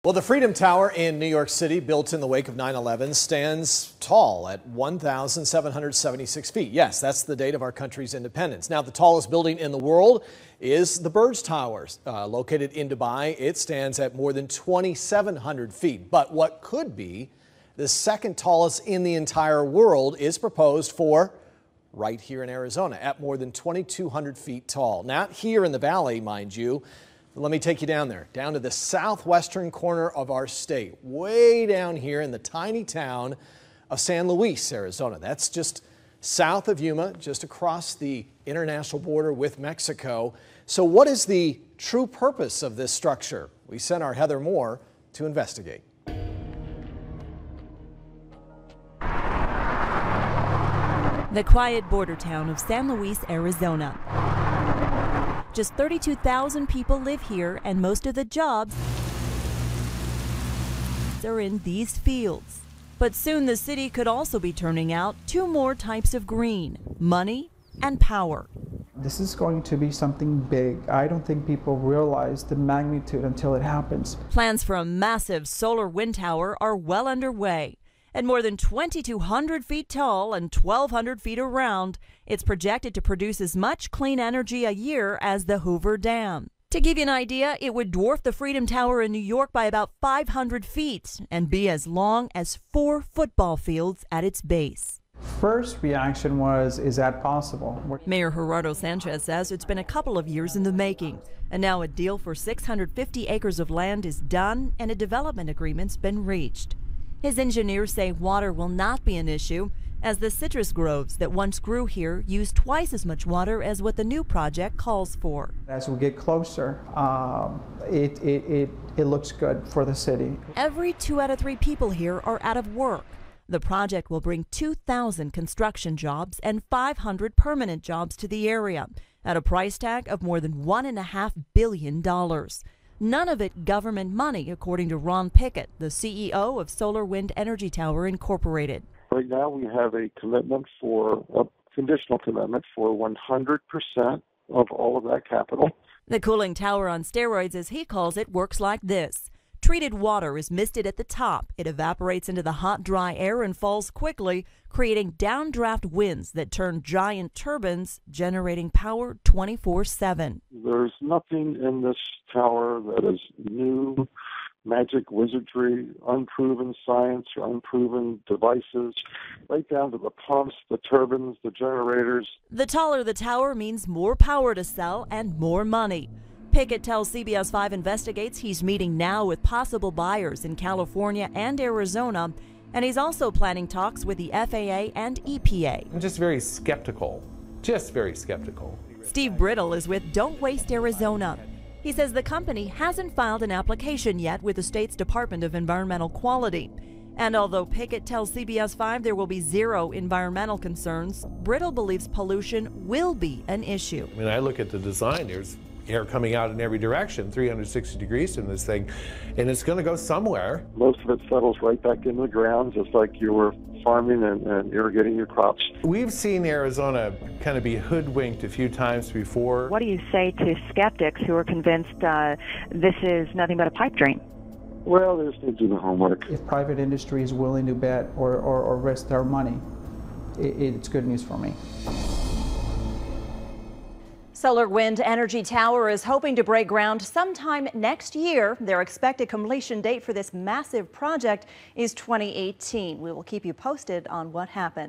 Well, the Freedom Tower in New York City, built in the wake of 9/11, stands tall at 1,776 feet. Yes, that's the date of our country's independence. Now, the tallest building in the world is the Burj Tower, located in Dubai. It stands at more than 2,700 feet. But what could be the second tallest in the entire world is proposed for right here in Arizona at more than 2,200 feet tall. Not here in the valley, mind you. Let me take you down there, down to the southwestern corner of our state, way down here in the tiny town of San Luis, Arizona. That's just south of Yuma, just across the international border with Mexico. So what is the true purpose of this structure? We sent our Heather Moore to investigate. The quiet border town of San Luis, Arizona. Just 32,000 people live here, and most of the jobs are in these fields. But soon the city could also be turning out two more types of green: money and power. This is going to be something big. I don't think people realize the magnitude until it happens. Plans for a massive solar wind tower are well underway. At more than 2,200 feet tall and 1,200 feet around, it's projected to produce as much clean energy a year as the Hoover Dam. To give you an idea, it would dwarf the Freedom Tower in New York by about 500 feet and be as long as 4 football fields at its base. First reaction was, is that possible? Mayor Gerardo Sanchez says it's been a couple of years in the making, and now a deal for 650 acres of land is done and a development agreement's been reached. His engineers say water will not be an issue, as the citrus groves that once grew here use twice as much water as what the new project calls for. As we get closer, it looks good for the city. Every 2 out of 3 people here are out of work. The project will bring 2,000 construction jobs and 500 permanent jobs to the area at a price tag of more than $1.5 billion. None of it government money, according to Ron Pickett, the CEO of Solar Wind Energy Tower Incorporated. Right now we have a conditional commitment for 100% of all of that capital. The cooling tower on steroids, as he calls it, works like this. Treated water is misted at the top. It evaporates into the hot, dry air and falls quickly, creating downdraft winds that turn giant turbines, generating power 24/7. There's nothing in this tower that is new, magic wizardry, unproven science, or unproven devices, right down to the pumps, the turbines, the generators. The taller the tower means more power to sell and more money. Pickett tells CBS 5 Investigates he's meeting now with possible buyers in California and Arizona, and he's also planning talks with the FAA and EPA. I'm just very skeptical, Steve Brittle is with Don't Waste Arizona. He says the company hasn't filed an application yet with the state's Department of Environmental Quality. And although Pickett tells CBS 5 there will be zero environmental concerns, Brittle believes pollution will be an issue. I mean, I look at the design, there's air coming out in every direction, 360 degrees in this thing, and it's going to go somewhere. Most of it settles right back into the ground, just like you were farming and irrigating your crops. We've seen Arizona kind of be hoodwinked a few times before. What do you say to skeptics who are convinced this is nothing but a pipe dream? Well, they just need to do the homework. If private industry is willing to bet or risk their money, it's good news for me. Solar Wind Energy Tower is hoping to break ground sometime next year. Their expected completion date for this massive project is 2018. We will keep you posted on what happens.